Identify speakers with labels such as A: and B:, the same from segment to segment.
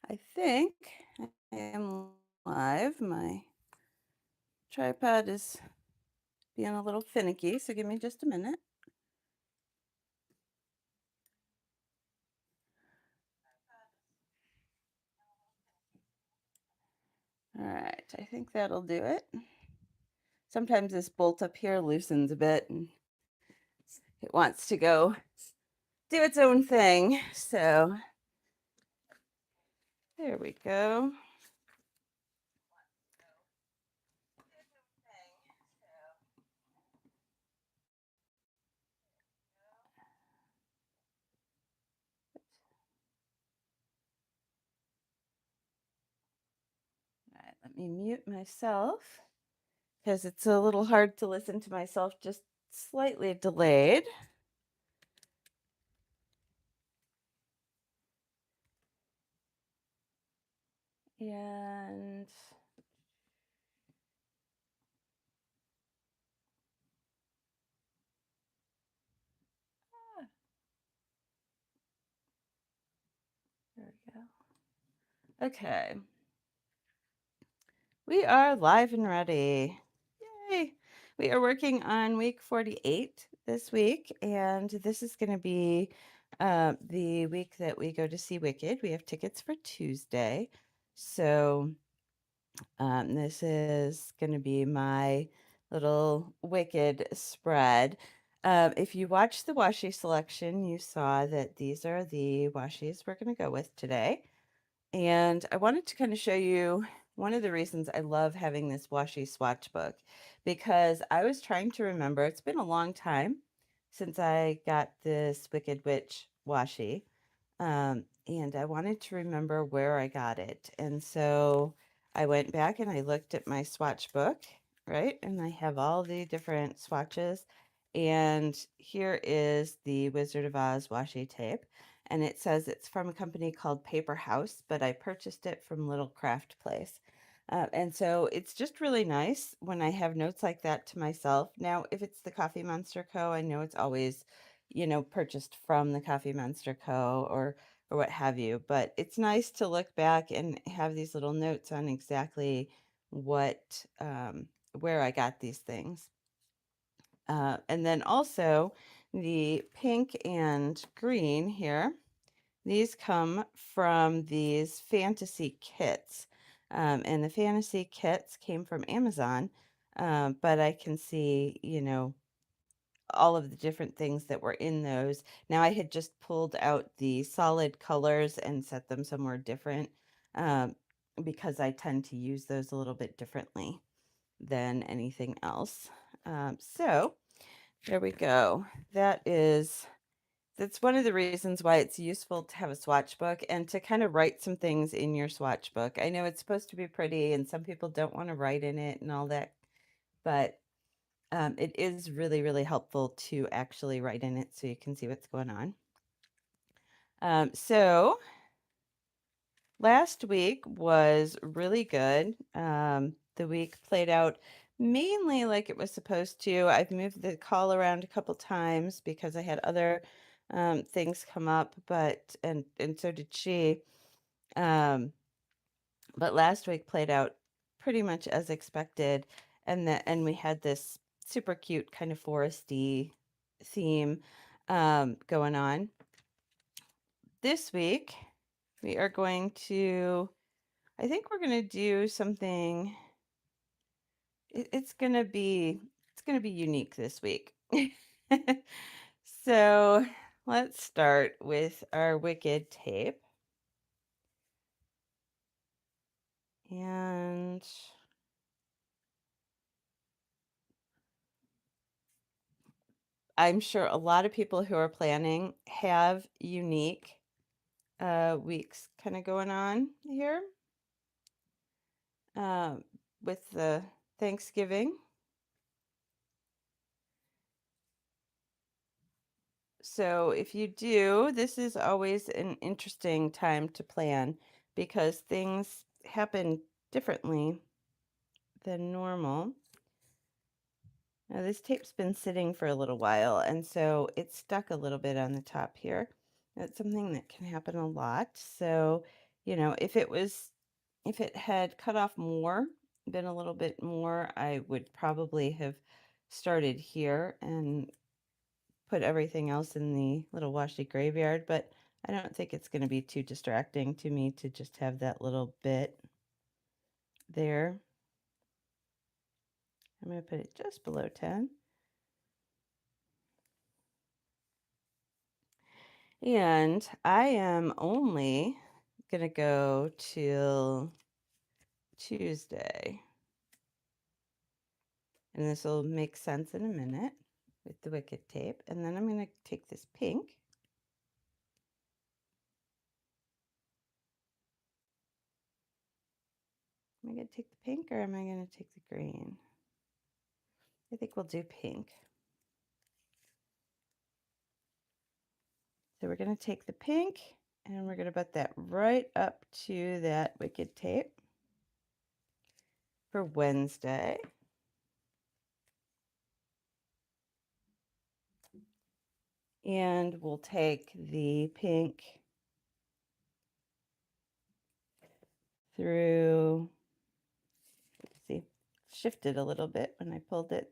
A: I think I am live. My tripod is being a little finicky, so give me just a minute. All right, I think that'll do it. Sometimes this bolt up here loosens a bit and it wants to go do its own thing. So there we go. All right, let me mute myself because it's a little hard to listen to myself just slightly delayed. And there we go. Okay. We are live and ready. Yay! We are working on week 48 this week, and this is going to be the week that we go to see Wicked. We have tickets for Tuesday. So this is going to be my little Wicked spread. If you watched the Washi selection, you saw that these are the Washis we're going to go with today. And I wanted to kind of show you one of the reasons I love having this washi swatch book, because I was trying to remember, it's been a long time since I got this Wicked Witch washi, and I wanted to remember where I got it. And so I went back and I looked at my swatch book, right? And I have all the different swatches. And here is the Wizard of Oz washi tape. And it says it's from a company called Paper House, but I purchased it from Little Craft Place. And so it's just really nice when I have notes like that to myself. Now, if it's the Coffee Monster Co., I know it's always, purchased from the Coffee Monster Co. or what have you. But it's nice to look back and have these little notes on exactly what where I got these things. And then also the pink and green here. These come from these fantasy kits. And the fantasy kits came from Amazon. But I can see, all of the different things that were in those. Now I had just pulled out the solid colors and set them somewhere different, um, because I tend to use those a little bit differently than anything else. So there we go. That's one of the reasons why it's useful to have a swatch book and to kind of write some things in your swatch book. I know it's supposed to be pretty and some people don't want to write in it and all that, but it is really, really helpful to actually write in it so you can see what's going on. So last week was really good. The week played out mainly like it was supposed to. I've moved the call around a couple times because I had other things come up, and so did she. Um, but last week played out pretty much as expected, and we had this super cute kind of foresty theme going on. This week we are going to, I think we're going to do something. It's going to be unique this week. So let's start with our Wicked tape. And I'm sure a lot of people who are planning have unique weeks kind of going on here, um, with the Thanksgiving. So if you do, this is always an interesting time to plan because things happen differently than normal. Now this tape's been sitting for a little while, and so it's stuck a little bit on the top here. That's something that can happen a lot. So You know, if it had cut off more, been a little bit more, I would probably have started here and put everything else in the little washi graveyard, but I don't think it's going to be too distracting to me to just have that little bit there. I'm going to put it just below 10. And I am only going to go till Tuesday. And this will make sense in a minute with the wicked tape. And then I'm going to take this pink. Am I going to take the pink or am I going to take the green? I think we'll do pink. So we're going to take the pink and we're going to put that right up to that wicked tape for Wednesday. And we'll take the pink through, see, shifted a little bit when I pulled it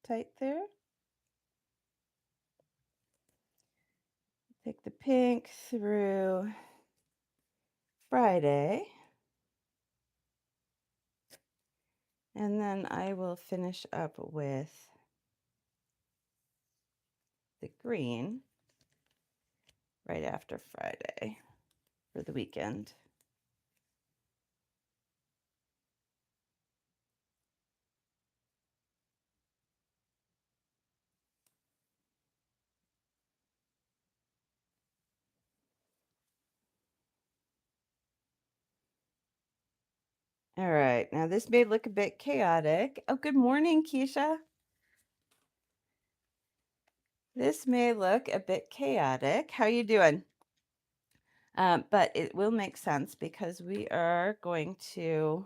A: tight there. Take the pink through Friday. And then I will finish up with the green right after Friday for the weekend. All right, now this may look a bit chaotic. Oh, good morning, Keisha. This may look a bit chaotic. How you doing? But it will make sense because we are going to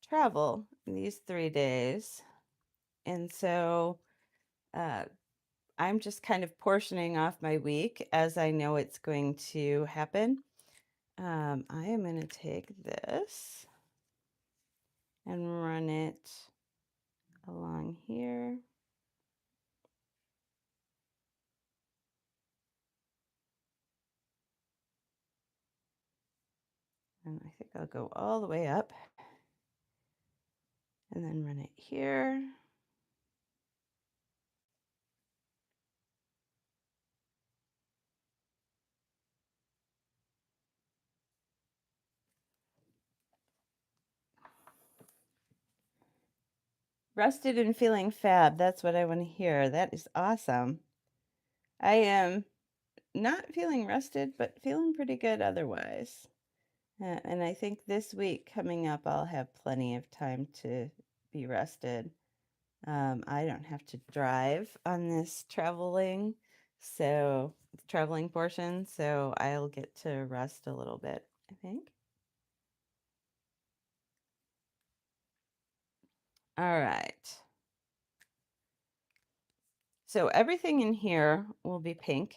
A: travel these 3 days. And so I'm just kind of portioning off my week as I know it's going to happen. I am going to take this and run it along here. And I think I'll go all the way up and then run it here. Rested and feeling fab. That's what I want to hear. That is awesome. I am not feeling rested, but feeling pretty good otherwise. And I think this week coming up, I'll have plenty of time to be rested. I don't have to drive on this traveling portion, so I'll get to rest a little bit, I think. All right. So everything in here will be pink,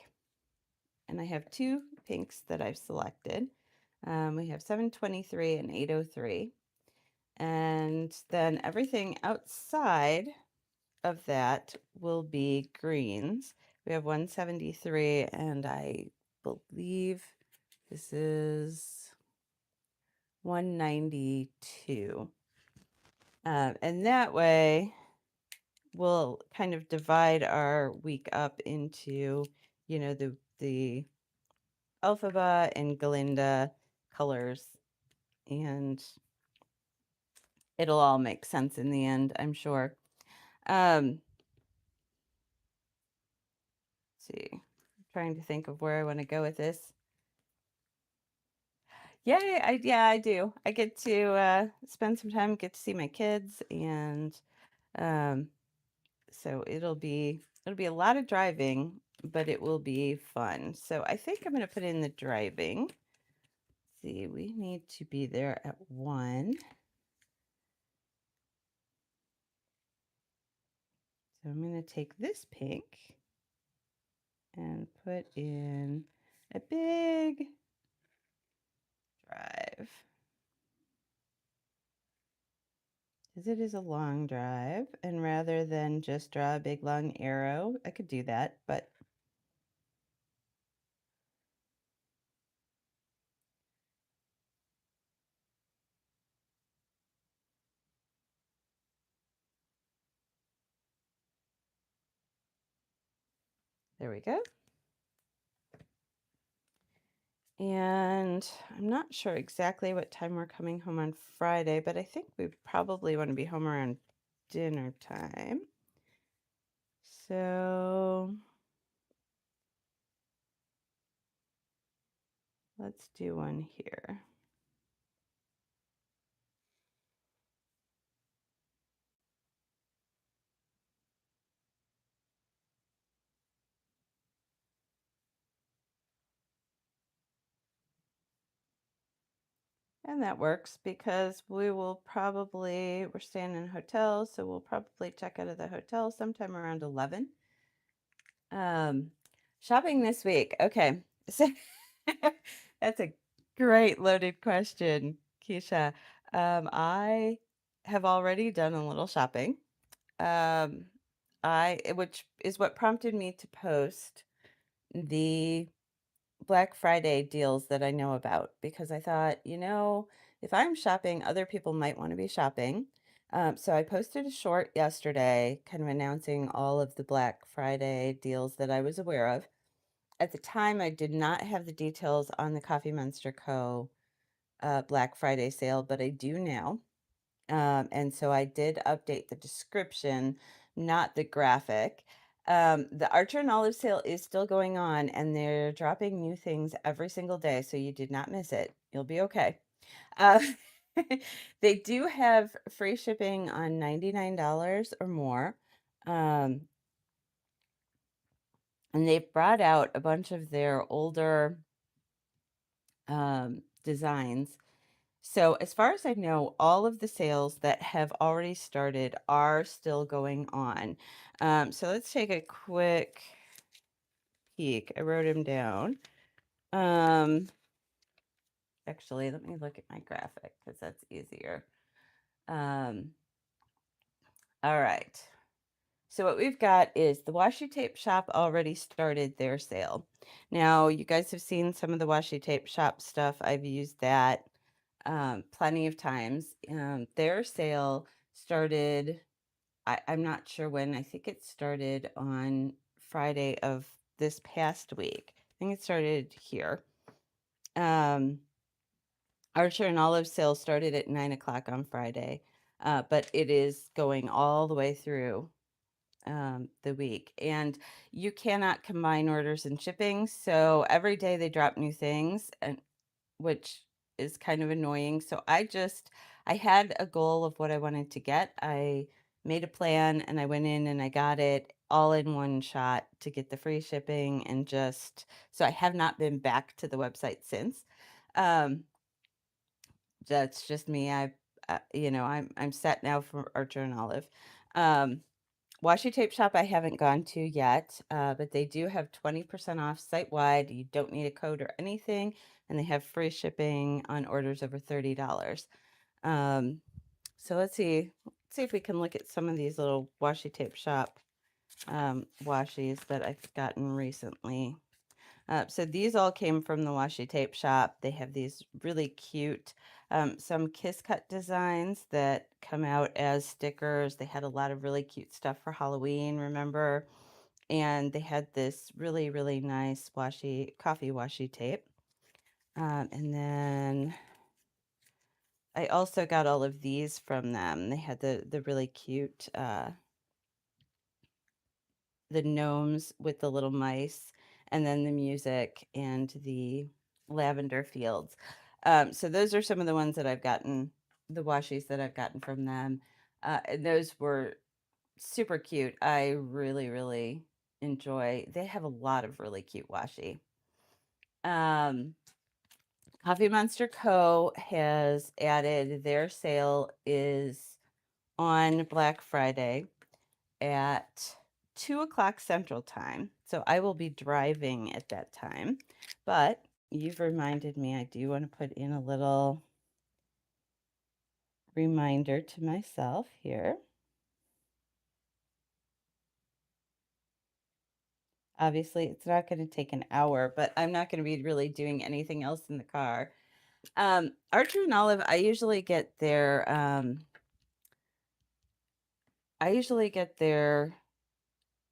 A: and I have 2 pinks that I've selected. We have 723 and 803. And then everything outside of that will be greens. We have 173, and I believe this is 192. And that way we'll kind of divide our week up into, you know, the Elphaba and Galinda colors, and it'll all make sense in the end, I'm sure. Let's see. I'm trying to think of where I want to go with this. Yeah, I do. I get to spend some time, get to see my kids, and so it'll be a lot of driving, but it will be fun. So I think I'm going to put in the driving. Let's see, we need to be there at 1. So I'm going to take this pink and put in a big because it is a long drive. And rather than just draw a big long arrow, I could do that, but there we go. And I'm not sure exactly what time we're coming home on Friday, but I think we probably want to be home around dinner time. So let's do one here. And that works because we're staying in a hotel, so we'll probably check out of the hotel sometime around 11. Um, Shopping this week. Okay. So that's a great loaded question, Keisha. I have already done a little shopping. Um, which is what prompted me to post the Black Friday deals that I know about because I thought, if I'm shopping, other people might want to be shopping. So I posted a short yesterday kind of announcing all of the Black Friday deals that I was aware of. At the time, I did not have the details on the Coffee Monster Co. Black Friday sale, but I do now. And so I did update the description, not the graphic. The Archer and Olive sale is still going on, and they're dropping new things every single day, so you did not miss it. You'll be okay. Uh, they do have free shipping on $99 or more. Um, and they've brought out a bunch of their older designs. So, as far as I know, all of the sales that have already started are still going on. So let's take a quick peek. I wrote them down. Um, Actually, let me look at my graphic because that's easier. Um, all right. So what we've got is the washi tape shop already started their sale. Now, you guys have seen some of the washi tape shop stuff. I've used that plenty of times. Their sale started, I'm not sure when. I think it started on Friday of this past week. I think it started here. Um, Archer and Olive sale started at 9 o'clock on Friday, but it is going all the way through the week. And you cannot combine orders and shipping. So every day they drop new things, and which is kind of annoying. So I had a goal of what I wanted to get. I made a plan and I went in and I got it all in one shot to get the free shipping and so I have not been back to the website since. Um, that's just me. I'm set now for Archer and Olive. Um, Washi Tape Shop I haven't gone to yet, but they do have 20% off site-wide. You don't need a code or anything, and they have free shipping on orders over $30. Um, so let's see if we can look at some of these little Washi Tape Shop washis that I've gotten recently. So these all came from the Washi Tape Shop. They have these really cute, some Kiss Cut designs that come out as stickers. They had a lot of really cute stuff for Halloween, remember? And they had this really, really nice coffee washi tape. And then I also got all of these from them. They had the really cute the gnomes with the little mice, and then the music and the lavender fields. So those are some of the ones that I've gotten, the washis that I've gotten from them. And those were super cute. I really, really enjoy. They have a lot of really cute washi. Um, Coffee Monster Co. has added their sale is on Black Friday at 2 o'clock Central Time. So I will be driving at that time. But you've reminded me I do want to put in a little reminder to myself here. Obviously, it's not going to take an hour, but I'm not going to be really doing anything else in the car. Archer and Olive, I usually get their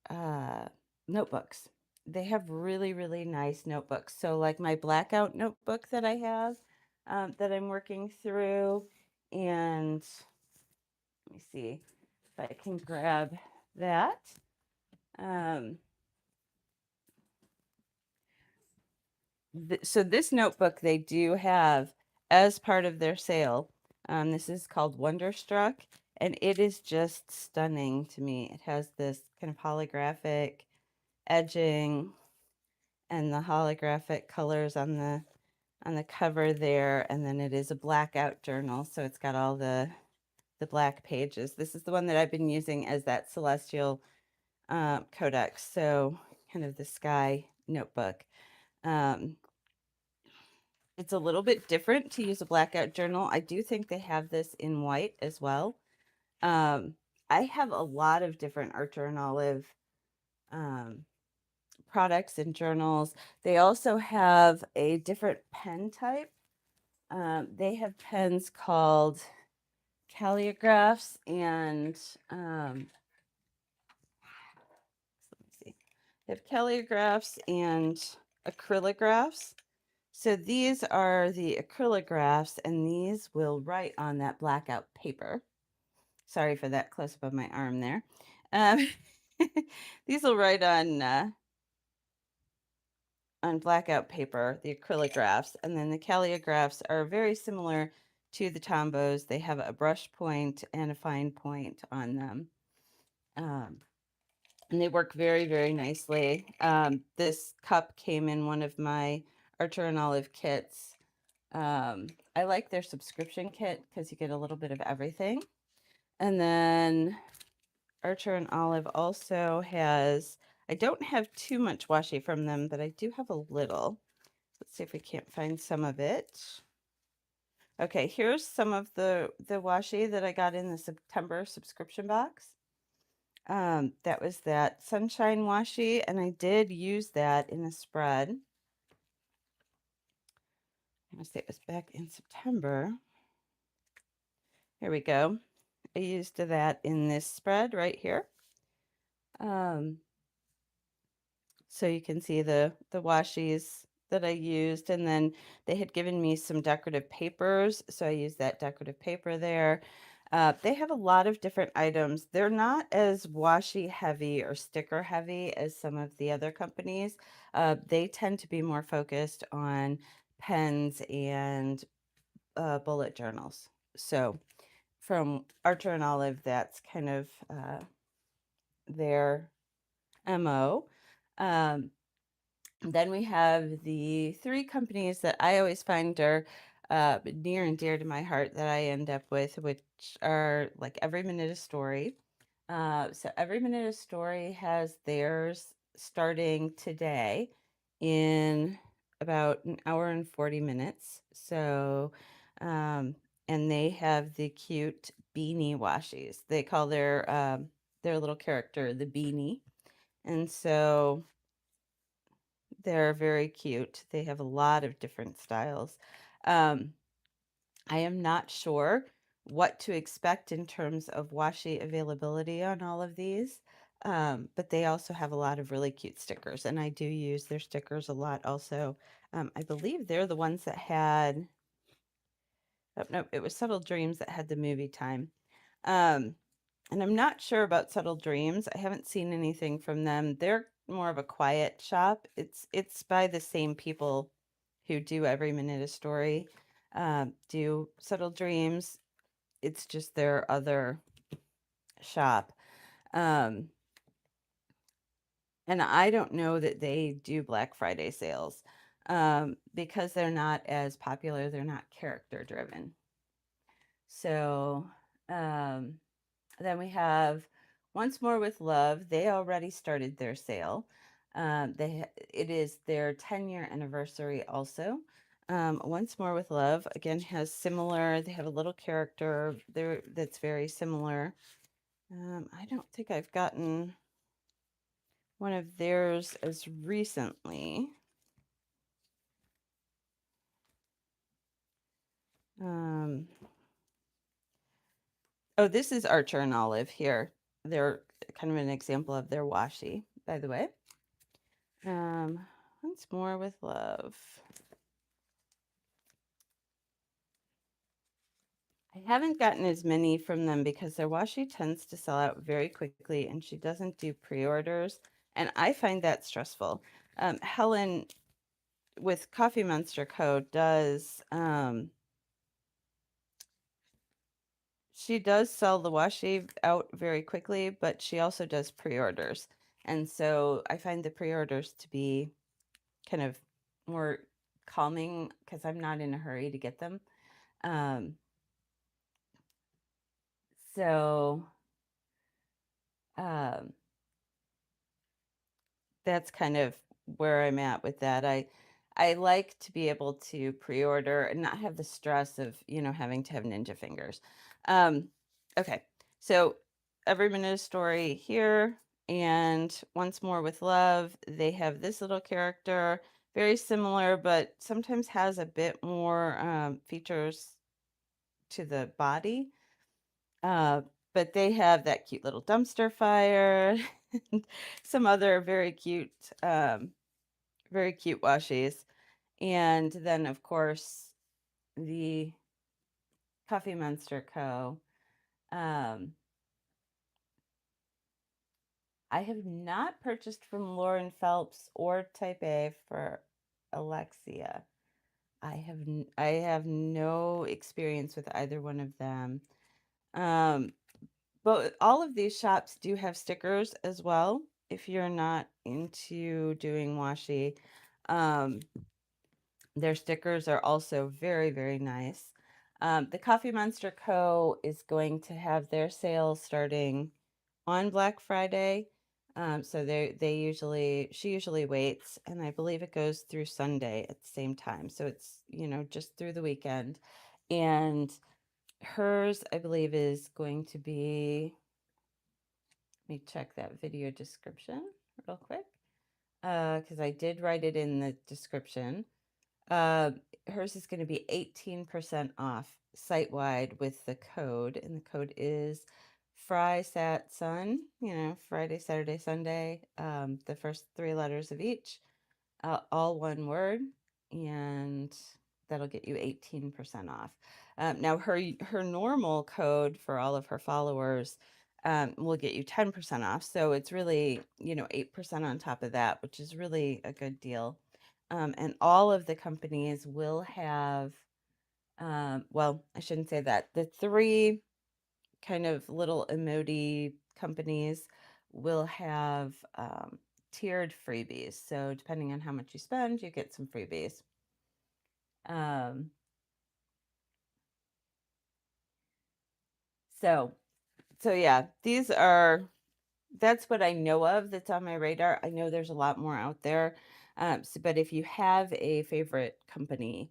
A: uh, notebooks. They have really, really nice notebooks. So, like my blackout notebook that I have that I'm working through, and let me see if I can grab that. Um, so this notebook they do have as part of their sale. This is called Wonderstruck, and it is just stunning to me. It has this kind of holographic edging and the holographic colors on the cover there, and then it is a blackout journal, so it's got all the black pages. This is the one that I've been using as that celestial codex, so kind of the sky notebook. Um, it's a little bit different to use a blackout journal. I do think they have this in white as well. Um, I have a lot of different Archer and Olive um, products and journals. They also have a different pen type. They have pens called calligraphs and let me see. They have calligraphs and acrylographs. So these are the acrylographs, and these will write on that blackout paper. Sorry for that close up of my arm there. Um, these will write on blackout paper, the acrylographs, and then the calligraphs are very similar to the Tombows. They have a brush point and a fine point on them. Um, and they work very, very nicely. This cup came in one of my Archer and Olive kits. I like their subscription kit because you get a little bit of everything. And then Archer and Olive also has, I don't have too much washi from them, but I do have a little. Let's see if we can't find some of it. Okay, here's some of the washi that I got in the September subscription box. That was that Sunshine washi, and I did use that in a spread. I want to say it was back in September. Here we go. I used that in this spread right here. So you can see the washis that I used, and then they had given me some decorative papers, so I used that decorative paper there. They have a lot of different items. They're not as washi heavy or sticker heavy as some of the other companies. They tend to be more focused on pens and bullet journals. So from Archer and Olive, that's kind of their MO. Um, Then we have the three companies that I always find are near and dear to my heart that I end up with, which are like Every Minute a Story. So Every Minute a Story has theirs starting today in about an hour and 40 minutes. So, and they have the cute beanie washies. They call their little character the beanie. And so they're very cute. They have a lot of different styles. Um, I am not sure what to expect in terms of washi availability on all of these, but they also have a lot of really cute stickers, and I do use their stickers a lot also. I believe they're the ones that had, oh, no, it was Subtle Dreams that had the movie time. Um, and I'm not sure about Subtle Dreams. I haven't seen anything from them. They're more of a quiet shop. It's by the same people who do Every Minute a Story, do Subtle Dreams. It's just their other shop. Um, and I don't know that they do Black Friday sales because they're not as popular. They're not character driven. So, um, then we have Once More with Love. They already started their sale. It is their 10-year anniversary also. Once More with Love, again, has similar, they have a little character there that's very similar. I don't think I've gotten one of theirs as recently. Oh, this is Archer and Olive here. They're kind of an example of their washi, by the way. Once More with Love. I haven't gotten as many from them because their washi tends to sell out very quickly and she doesn't do pre-orders. And I find that stressful. Helen with Coffee Monster Co. does, she does sell the washi out very quickly, but she also does pre-orders. And so I find the pre-orders to be kind of more calming because I'm not in a hurry to get them. Um, so um, that's kind of where I'm at with that. I like to be able to pre-order and not have the stress of, having to have ninja fingers. Okay, so Every Minute a Story here and Once More with Love, they have this little character, very similar, but sometimes has a bit more features to the body. Uh, but they have that cute little dumpster fire and some other um, very cute washies. And then, of course, the Coffee Monster Co. Um, I have not purchased from Lauren Phelps or Type A for Alexia. I have no experience with either one of them. Um, but all of these shops do have stickers as well. If you're not into doing washi, um, their stickers are also very, very nice. The Coffee Monster Co. is going to have their sale starting on Black Friday. So she usually waits, and I believe it goes through Sunday at the same time. So it's, just through the weekend. And hers, I believe, is going to be, let me check that video description real quick, because I did write it in the description. Uh, Hers is going to be 18% off site-wide with the code, and the code is FriSatSun, Friday, Saturday, Sunday, the first three letters of each, all one word, and that'll get you 18% off. Now, her normal code for all of her followers will get you 10% off, so it's really, 8% on top of that, which is really a good deal. And all of the companies will have, well, I shouldn't say that. The three kind of little emoji companies will have tiered freebies. So depending on how much you spend, you get some freebies. Um, so, so yeah, that's what I know of that's on my radar. I know there's a lot more out there. But if you have a favorite company,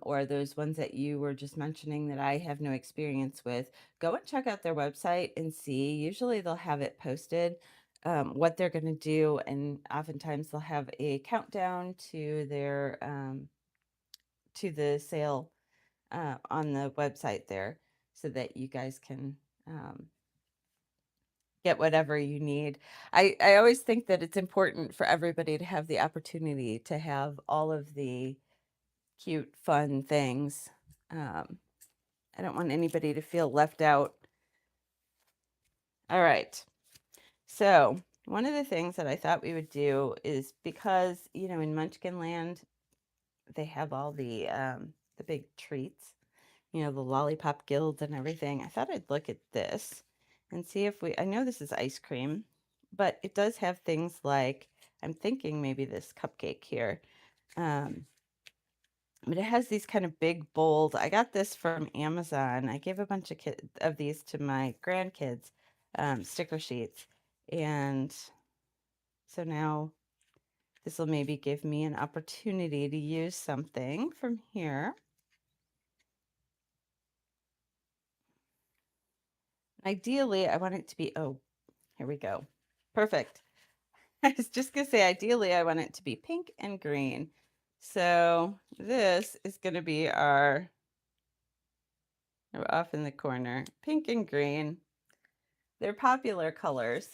A: or those ones that you were just mentioning that I have no experience with, go and check out their website and see. Usually they'll have it posted, what they're going to do. And oftentimes they'll have a countdown to to the sale, on the website there so that you guys can, get whatever you need. I always think that it's important for everybody to have the opportunity to have all of the cute, fun things. Um, I don't want anybody to feel left out. All right. So, one of the things that I thought we would do is because, in Munchkin Land, they have all the big treats, the lollipop guilds and everything. I thought I'd look at this and see if I know this is ice cream, but it does have things like, I'm thinking maybe this cupcake here. Um, but it has these kind of big, bold, I got this from Amazon. I gave a bunch of these to my grandkids, sticker sheets. And so now this will maybe give me an opportunity to use something from here. Ideally, I want it to be, oh, here we go. Perfect. I was just gonna say, ideally, I want it to be pink and green. So this is gonna be our, we're off in the corner, pink and green. They're popular colors.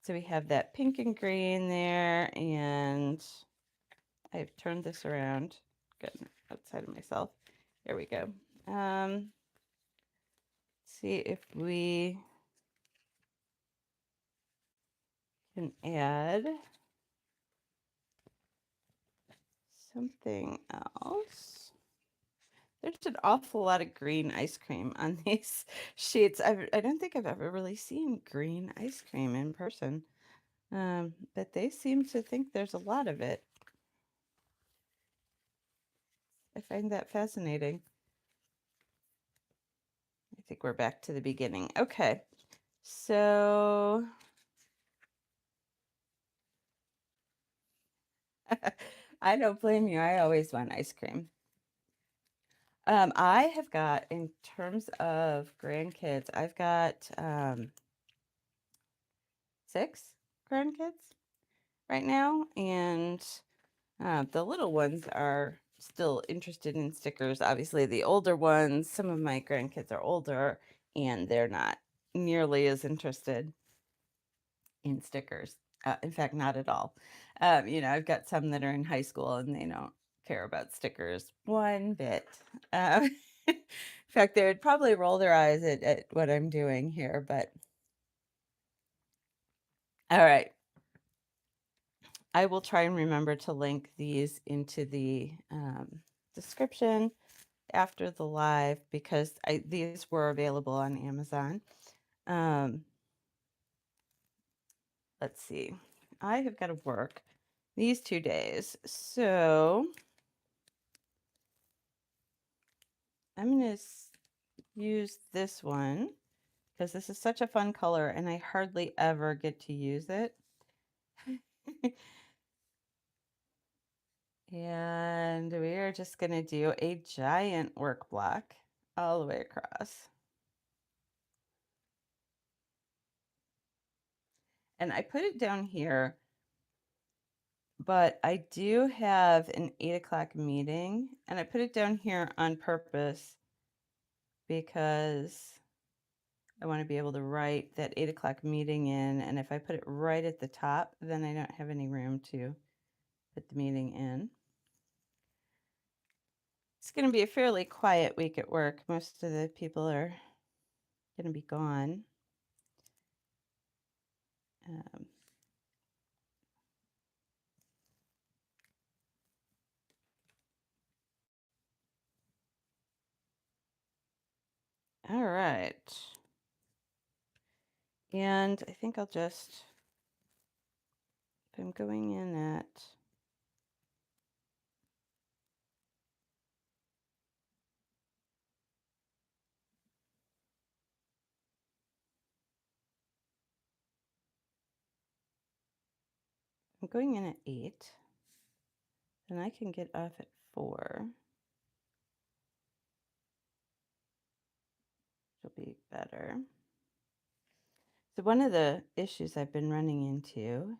A: So we have that pink and green there, and I've turned this around. Getting outside of myself. There we go. See if we can add something else. There's an awful lot of green ice cream on these sheets. I don't think I've ever really seen green ice cream in person, but they seem to think there's a lot of it. I find that fascinating. I think we're back to the beginning. Okay, so I don't blame you. I always want ice cream. I have got, in terms of grandkids, I've got 6 grandkids right now, and the little ones are still interested in stickers. Obviously, the older ones, some of my grandkids are older, and they're not nearly as interested in stickers. In fact, not at all. I've got some that are in high school, and they don't care about stickers one bit. In fact, they would probably roll their eyes at what I'm doing here, but all right. I will try and remember to link these into the description after the live, because these were available on Amazon. Let's see. I have got to work these 2 days, so I'm going to use this one because this is such a fun color and I hardly ever get to use it. And we are just going to do a giant work block all the way across. And I put it down here, but I do have an 8 o'clock meeting, and I put it down here on purpose because I want to be able to write that 8 o'clock meeting in, and if I put it right at the top, then I don't have any room to put the meeting in. It's going to be a fairly quiet week at work. Most of the people are going to be gone. All right. And I think I'll just, if I'm going in at, I'm going in at 8, then I can get off at 4. It'll be better. So one of the issues I've been running into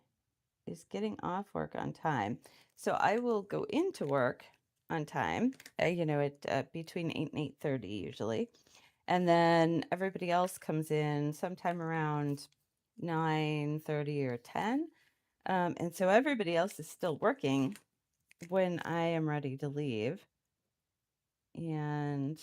A: is getting off work on time. So I will go into work on time, at between 8 and 8:30 usually. And then everybody else comes in sometime around 9:30 or 10. And so everybody else is still working when I am ready to leave. And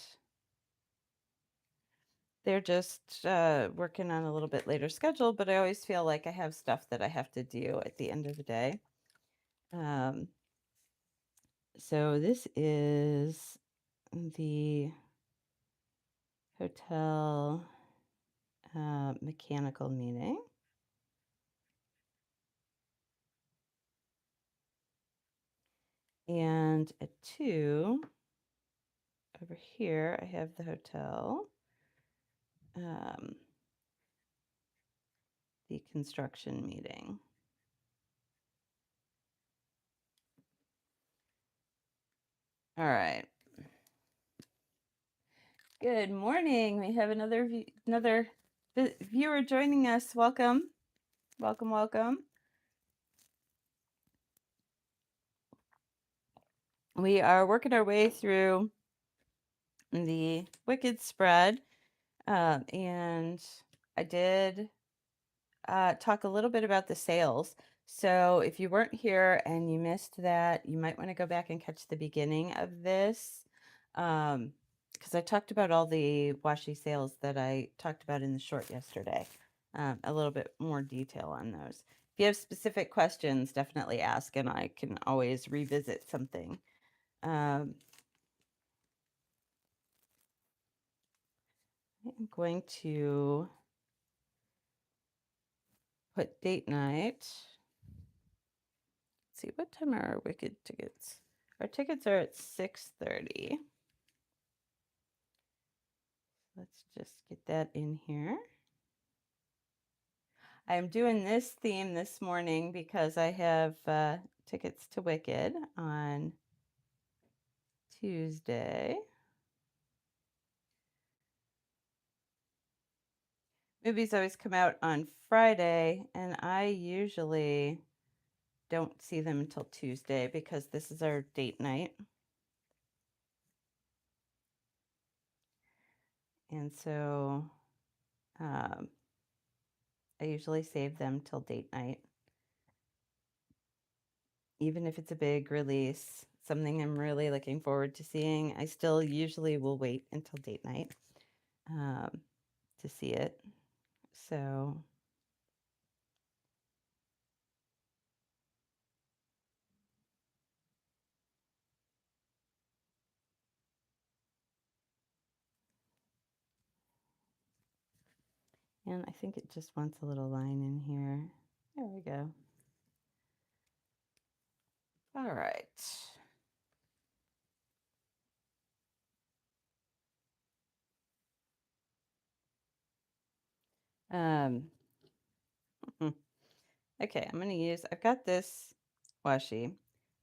A: they're just working on a little bit later schedule, but I always feel like I have stuff that I have to do at the end of the day. So this is the hotel mechanical meeting. And at 2, over here, I have the hotel. the construction meeting. All right. Good morning. We have another viewer joining us. Welcome. Welcome, welcome. We are working our way through the Wicked spread, and I did talk a little bit about the sales. So if you weren't here and you missed that, you might want to go back and catch the beginning of this, because I talked about all the washi sales that I talked about in the short yesterday, a little bit more detail on those. If you have specific questions, definitely ask, and I can always revisit something. I'm going to put date night. Let's see, what time are our Wicked tickets? Our tickets are at 6:30. Let's just get that in here. I'm doing this theme this morning because I have tickets to Wicked on Tuesday. Movies always come out on Friday, and I usually don't see them until Tuesday because this is our date night. And so I usually save them till date night. Even if it's a big release, something I'm really looking forward to seeing, I still usually will wait until date night to see it. So and I think it just wants a little line in here. There we go. All right. Um, okay, I'm going to use, I've got this washi.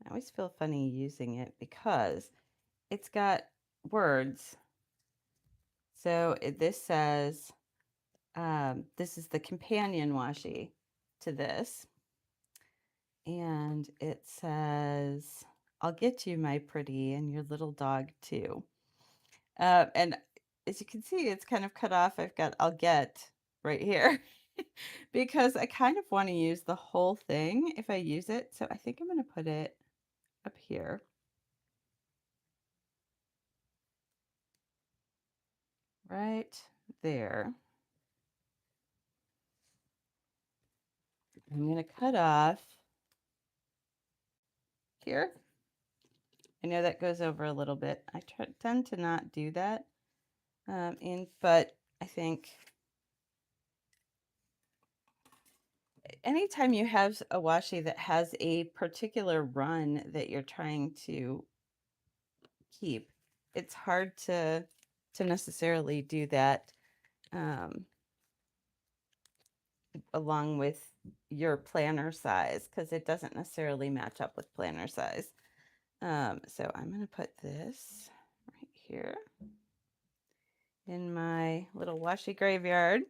A: I always feel funny using it because it's got words. So this says, this is the companion washi to this. And it says, I'll get you, my pretty, and your little dog too. And as you can see, it's kind of cut off. I've got I'll get right here because I kind of want to use the whole thing if I use it. So I think I'm going to put it up here. Right there. I'm going to cut off here. I know that goes over a little bit. I tend to not do that, but I think anytime you have a washi that has a particular run that you're trying to keep, it's hard to necessarily do that along with your planner size because it doesn't necessarily match up with planner size. So I'm going to put this right here in my little washi graveyard.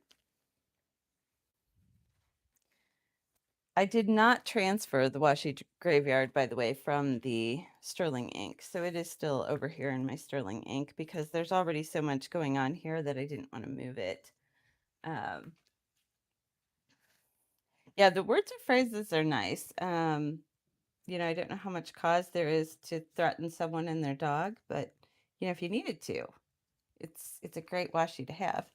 A: I did not transfer the washi graveyard, by the way, from the Sterling ink. So it is still over here in my Sterling ink because there's already so much going on here that I didn't want to move it. Yeah, the words or phrases are nice. You know, I don't know how much cause there is to threaten someone and their dog, but you know, if you needed to, it's a great washi to have.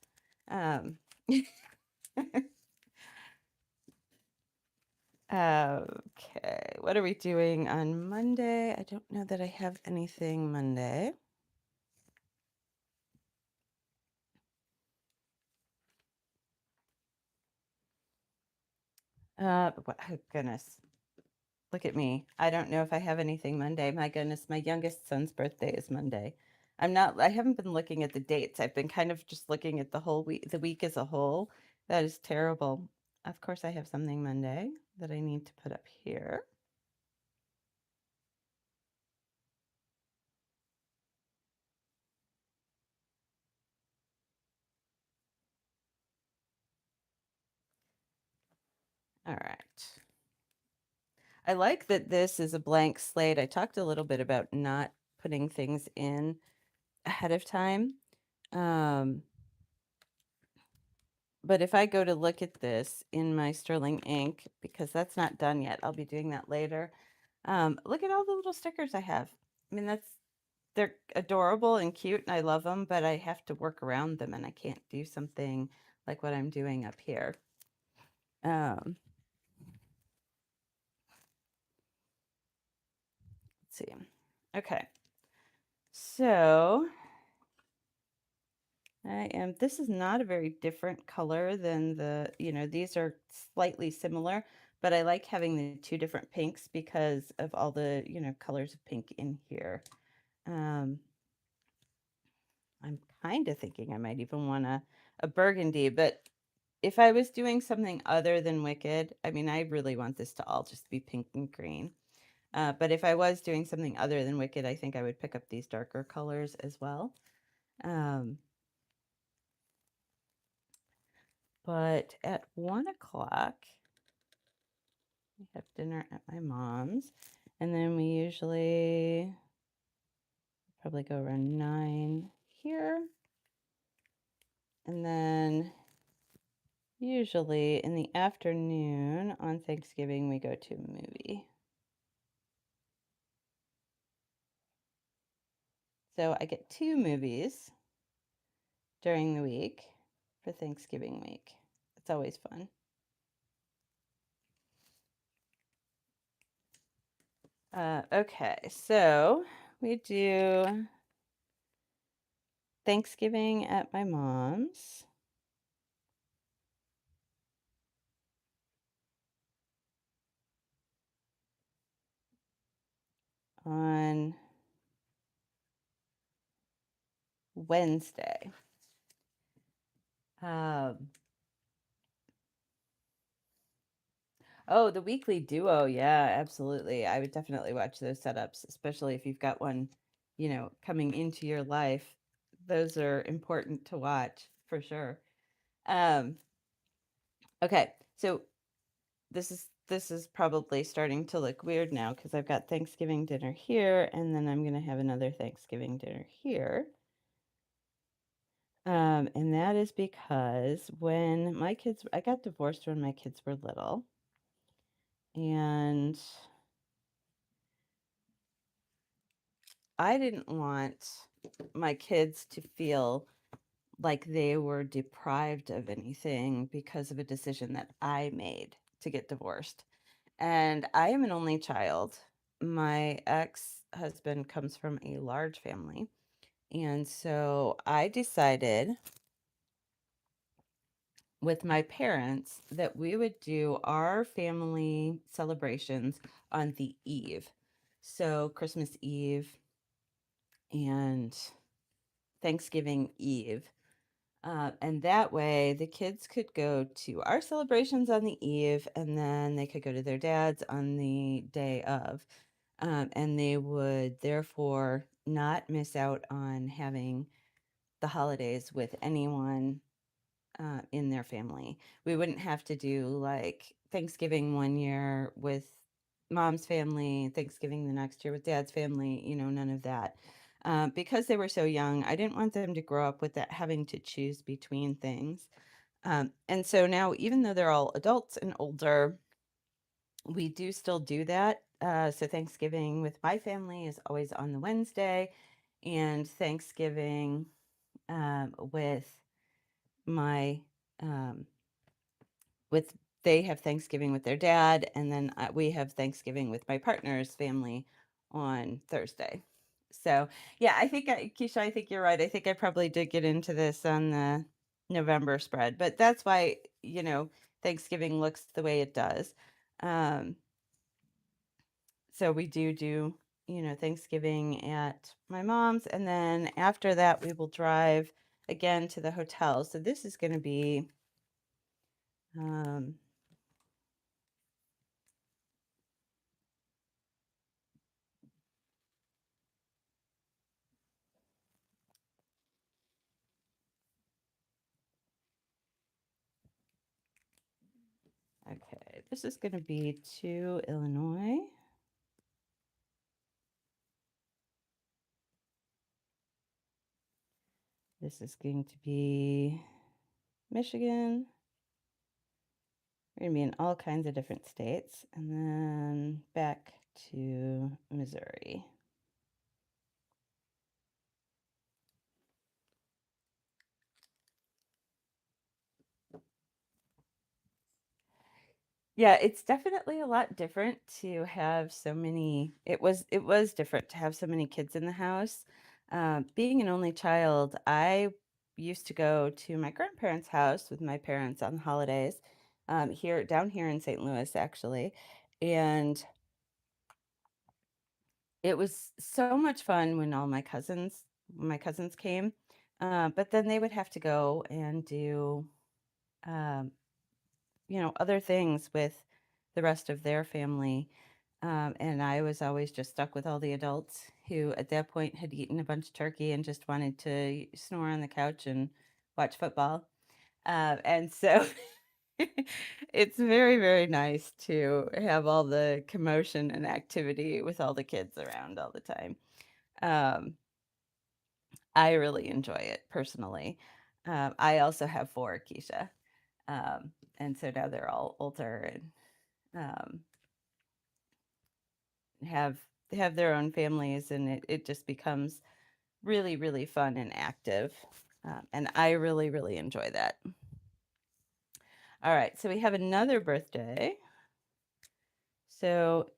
A: Okay, what are we doing on Monday? I don't know that I have anything Monday. Oh, goodness. Look at me. I don't know if I have anything Monday. My goodness, my youngest son's birthday is Monday. I haven't been looking at the dates. I've been kind of just looking at the whole week, the week as a whole. That is terrible. of course, I have something Monday that I need to put up here. All right. I like that this is a blank slate. I talked a little bit about not putting things in ahead of time. Um, but if I go to look at this in my Sterling ink, because that's not done yet, I'll be doing that later. Look at all the little stickers I have. I mean, they're adorable and cute and I love them, but I have to work around them and I can't do something like what I'm doing up here. Let's see. Okay. So this is not a very different color than these are slightly similar, but I like having the two different pinks because of all the, colors of pink in here. Um, I'm kind of thinking I might even want a burgundy, but if I was doing something other than Wicked, I mean, I really want this to all just be pink and green. But if I was doing something other than Wicked, I think I would pick up these darker colors as well. But at 1 o'clock, we have dinner at my mom's. And then we usually probably go around 9 here. And then usually in the afternoon on Thanksgiving, we go to a movie. So I get 2 movies during the week for Thanksgiving week. It's always fun. Okay, so we do Thanksgiving at my mom's on Wednesday. Um, oh, the weekly duo. Yeah, absolutely. I would definitely watch those setups, especially if you've got one, coming into your life. Those are important to watch for sure. Um, okay, so this is probably starting to look weird now because I've got Thanksgiving dinner here, and then I'm gonna have another Thanksgiving dinner here. And that is because I got divorced when my kids were little, and I didn't want my kids to feel like they were deprived of anything because of a decision that I made to get divorced. And I am an only child. My ex-husband comes from a large family. And so I decided with my parents that we would do our family celebrations on the eve. So Christmas Eve and Thanksgiving Eve. And that way the kids could go to our celebrations on the eve and then they could go to their dad's on the day of. And they would therefore not miss out on having the holidays with anyone in their family. We wouldn't have to do like Thanksgiving one year with mom's family, Thanksgiving the next year with dad's family, none of that. Because they were so young, I didn't want them to grow up with that having to choose between things. And so now, even though they're all adults and older, we do still do that. So Thanksgiving with my family is always on the Wednesday, and Thanksgiving with my um, with they have Thanksgiving with their dad, and then we have Thanksgiving with my partner's family on Thursday. So yeah, Keisha, I think you're right. I think I probably did get into this on the November spread, but that's why Thanksgiving looks the way it does. Um, so we do Thanksgiving at my mom's, and then after that we will drive again to the hotel. So this is going to be Okay, this is going to be to Illinois. This is going to be Michigan. We're going to be in all kinds of different states. And then back to Missouri. Yeah, it's definitely a lot different to have so many. It was different to have so many kids in the house. Being an only child, I used to go to my grandparents' house with my parents on the holidays, here down here in St. Louis, actually, and it was so much fun when my cousins came. But then they would have to go and do, um, other things with the rest of their family. And I was always just stuck with all the adults who, at that point, had eaten a bunch of turkey and just wanted to snore on the couch and watch football. And so it's very, very nice to have all the commotion and activity with all the kids around all the time. Um, I really enjoy it personally. I also have four, Keisha. And so now they're all older and um, have have their own families, and it just becomes really, really fun and active. And I really, really enjoy that. All right, so we have another birthday. So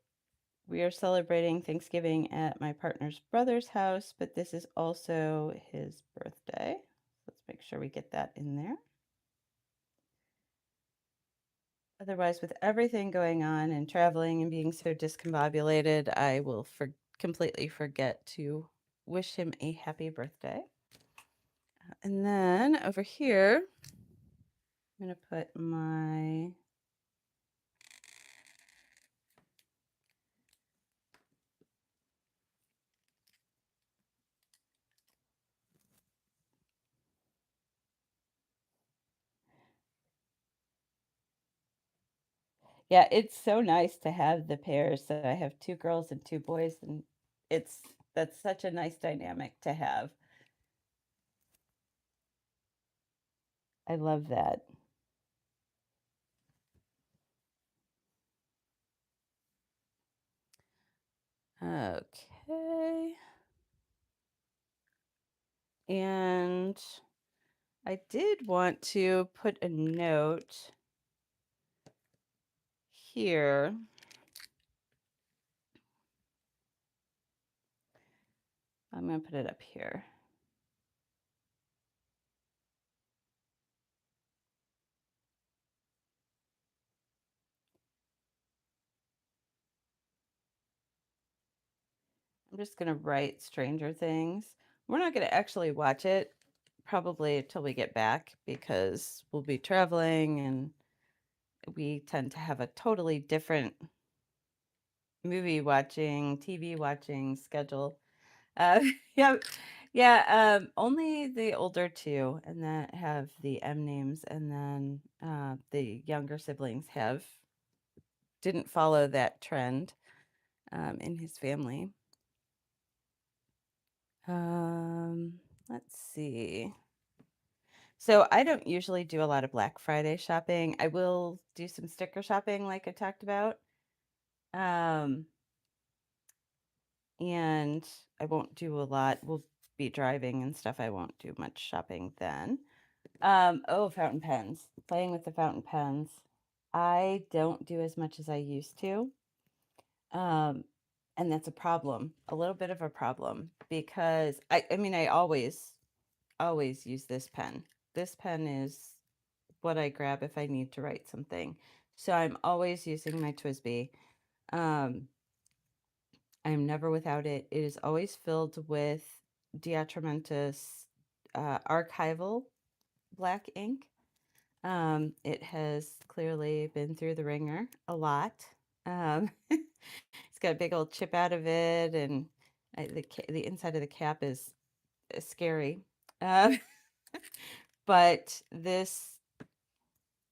A: we are celebrating Thanksgiving at my partner's brother's house, but this is also his birthday. Let's make sure we get that in there. Otherwise, with everything going on and traveling and being so discombobulated, I will completely forget to wish him a happy birthday. And then over here, I'm going to put my yeah, it's so nice to have the pairs. So I have two girls and two boys, and it's that's such a nice dynamic to have. I love that. Okay. And I did want to put a note here. I'm going to put it up here. I'm just going to write Stranger Things. We're not going to actually watch it probably until we get back because we'll be traveling and we tend to have a totally different movie watching, TV watching schedule. Uh, yeah, yeah. Only the older two, and then have the M names, and then the younger siblings have didn't follow that trend in his family. Let's see. So I don't usually do a lot of Black Friday shopping. I will do some sticker shopping, like I talked about. Um, and I won't do a lot. We'll be driving and stuff. I won't do much shopping then. Oh, fountain pens. Playing with the fountain pens. I don't do as much as I used to. Um, and that's a problem, a little bit of a problem because I mean, I always use this pen. This pen is what I grab if I need to write something. So I'm always using my TWSBI. Um, I'm never without it. It is always filled with Diatramentus archival black ink. It has clearly been through the ringer a lot. It's got a big old chip out of it, and the inside of the cap is scary. Um, but this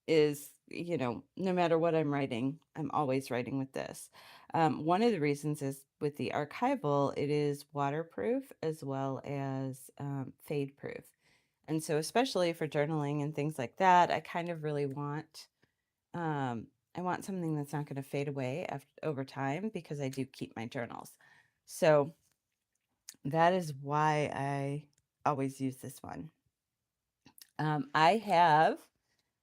A: is no matter what I'm writing, I'm always writing with this. One of the reasons is with the archival, it is waterproof as well as fade proof. And so, especially for journaling and things like that, I kind of really um, I want something that's not going to fade away over time because I do keep my journals. So that is why I always use this one. I have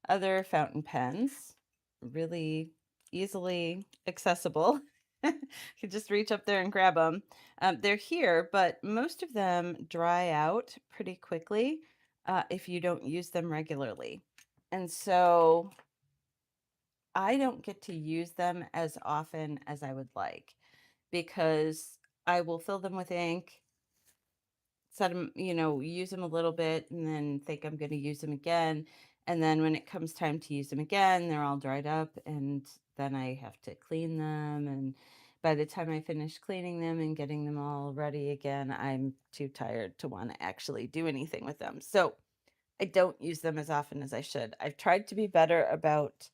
A: other fountain pens, really easily accessible. You can just reach up there and grab them. They're here, but most of them dry out pretty quickly if you don't use them regularly. And so I don't get to use them as often as I would like because I will fill them with ink, set them, use them a little bit and then think I'm going to use them again. And then when it comes time to use them again, they're all dried up and then I have to clean them. And by the time I finish cleaning them and getting them all ready again, I'm too tired to want to actually do anything with them. So I don't use them as often as I should. I've tried to be better about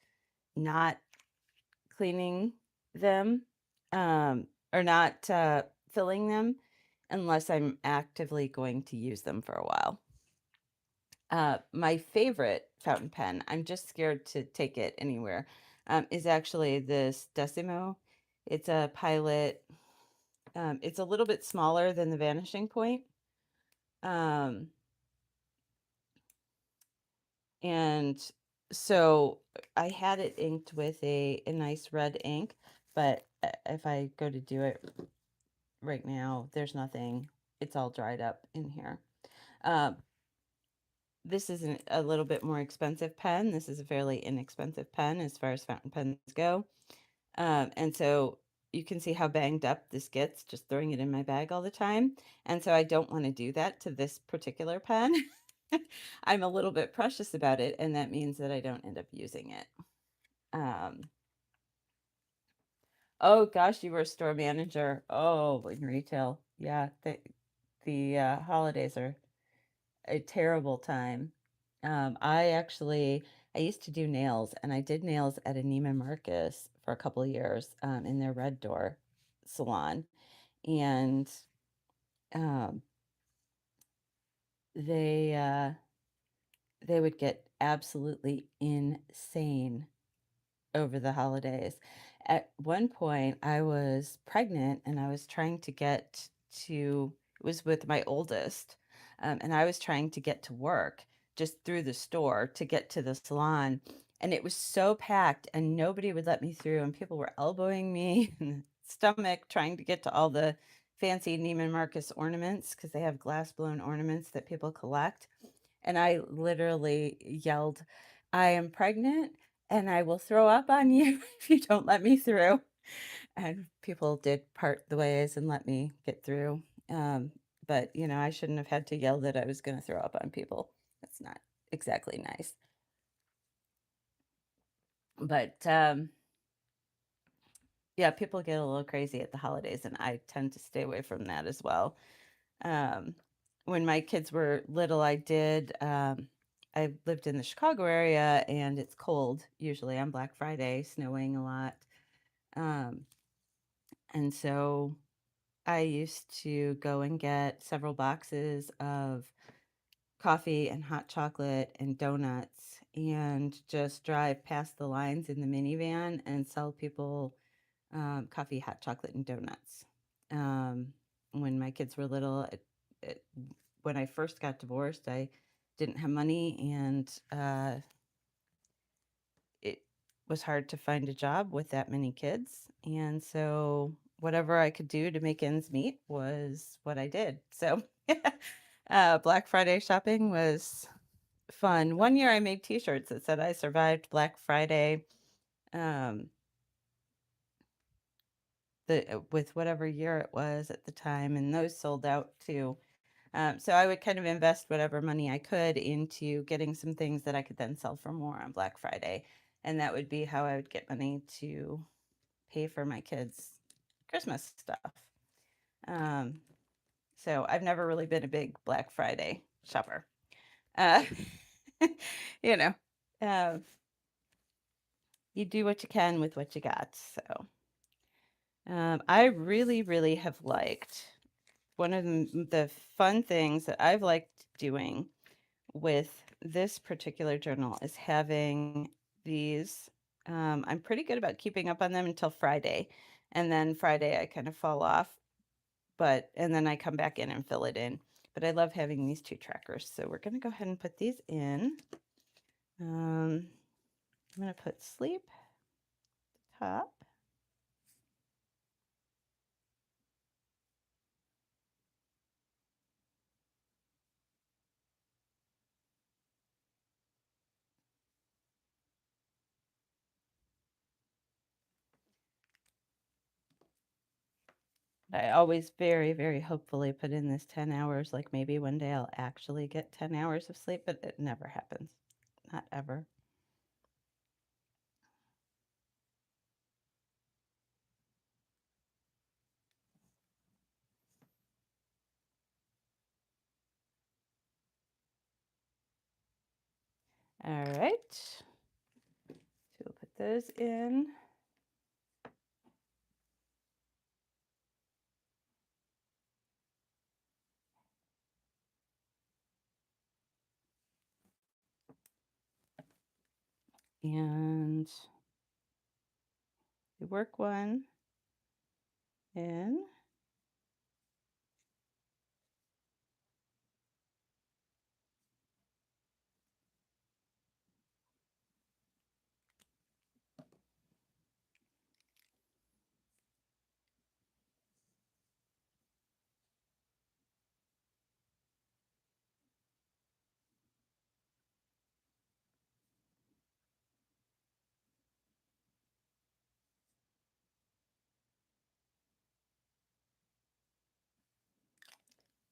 A: not cleaning them or not filling them unless I'm actively going to use them for a while. My favorite fountain pen, I'm just scared to take it anywhere, is actually this Decimo. It's a Pilot. It's a little bit smaller than the Vanishing Point. Um, and so I had it inked with a nice red ink, but if I go to do it right now, there's nothing. It's all dried up in here. Um, this is a little bit more expensive pen. This is a fairly inexpensive pen as far as fountain pens go. And so you can see how banged up this gets just throwing it in my bag all the time. And so I don't want to do that to this particular pen. I'm a little bit precious about it, and that means that I don't end up using it. Um, oh gosh, you were a store manager. Oh, in retail. Yeah, the holidays are a terrible time. I used to do nails, and I did nails at a Neiman Marcus for a couple of years in their Red Door salon, and um, they they would get absolutely insane over the holidays. At one point, I was pregnant and I was trying to get to, it was with my oldest, and I was trying to get to work just through the store to get to the salon. And it was so packed and nobody would let me through, and people were elbowing me in the stomach trying to get to all the fancy Neiman Marcus ornaments because they have glass blown ornaments that people collect. And I literally yelled, I am pregnant and I will throw up on you if you don't let me through. And people did part the ways and let me get through. Um, but, I shouldn't have had to yell that I was going to throw up on people. That's not exactly nice. But yeah, people get a little crazy at the holidays, and I tend to stay away from that as well. Um, when my kids were little, I lived in the Chicago area and it's cold usually on Black Friday, snowing a lot. Um, and so I used to go and get several boxes of coffee and hot chocolate and donuts and just drive past the lines in the minivan and sell people coffee, hot chocolate, and donuts. When my kids were little, it, when I first got divorced, I didn't have money, and it was hard to find a job with that many kids. And so, whatever I could do to make ends meet was what I did. So, Black Friday shopping was fun. One year I made t shirts that said I survived Black Friday. Um, with whatever year it was at the time, and those sold out too. So I would kind of invest whatever money I could into getting some things that I could then sell for more on Black Friday, and that would be how I would get money to pay for my kids' Christmas stuff. Um, so I've never really been a big Black Friday shopper. Uh, you know, uh, you do what you can with what you got. So I really, really have liked one of the fun things that I've liked doing with this particular journal is having these. I'm pretty good about keeping up on them until Friday. And then Friday I kind of fall off, and then I come back in and fill it in. But I love having these two trackers. So we're going to go ahead and put these in. I'm going to put sleep top. I always very, very hopefully put in this 10 hours, like maybe one day I'll actually get 10 hours of sleep, but it never happens. Not ever. All right. So we'll put those in. And the work one in.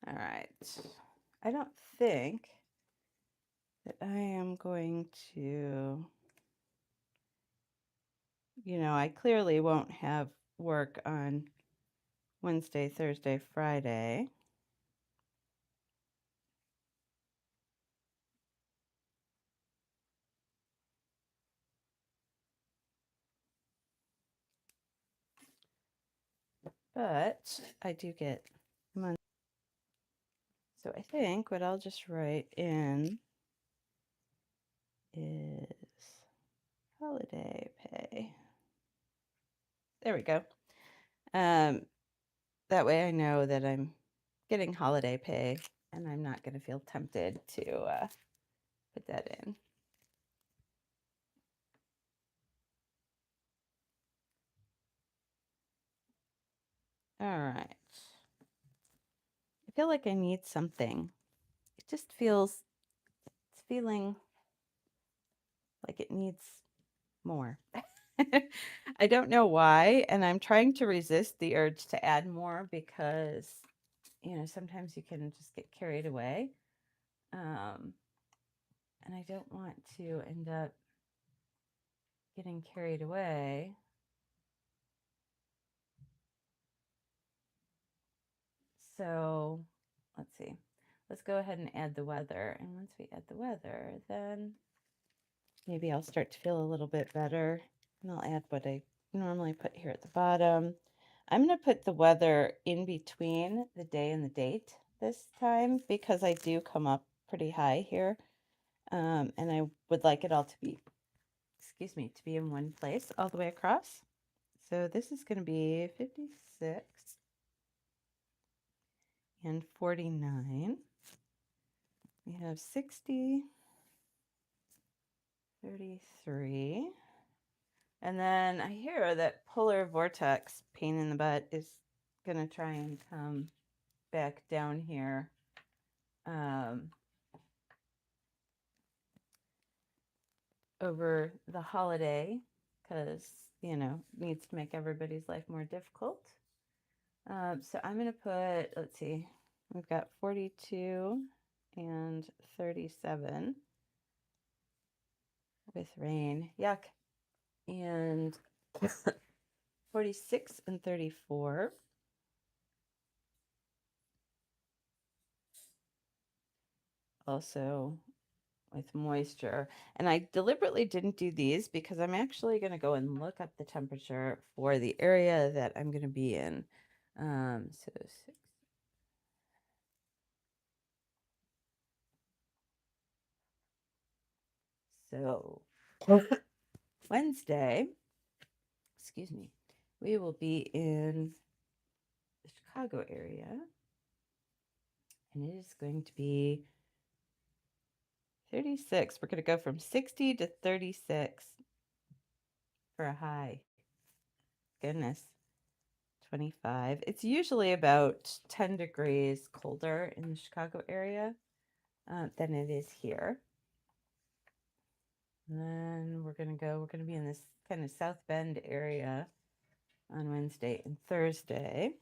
A: All right. I don't think that I am going to, I clearly won't have work on Wednesday, Thursday, Friday. But I do get money. So I think what I'll just write in is holiday pay. There we go. That way I know that I'm getting holiday pay and I'm not going to feel tempted to put that in. All right. I feel like I need something. It just it's feeling like it needs more. I don't know why, and I'm trying to resist the urge to add more because, sometimes you can just get carried away. And I don't want to end up getting carried away. So let's see. Let's go ahead and add the weather. And once we add the weather, then maybe I'll start to feel a little bit better. And I'll add what I normally put here at the bottom. I'm going to put the weather in between the day and the date this time because I do come up pretty high here. And I would like it all to be, to be in one place all the way across. So this is going to be 56 and 49. We have 60, 33. And then I hear that polar vortex pain in the butt is going to try and come back down here. Over the holiday because, needs to make everybody's life more difficult. So I'm going to put, let's see, we've got 42 and 37 with rain. Yuck. And 46 and 34. Also with moisture. And I deliberately didn't do these because I'm actually going to go and look up the temperature for the area that I'm going to be in. So so Wednesday, excuse me, we will be in the Chicago area, and it is going to be 36. We're going to go from 60 to 36 for a high. Goodness. 25. It's usually about 10 degrees colder in the Chicago area than it is here. And then we're going to be in this kind of South Bend area on Wednesday and Thursday.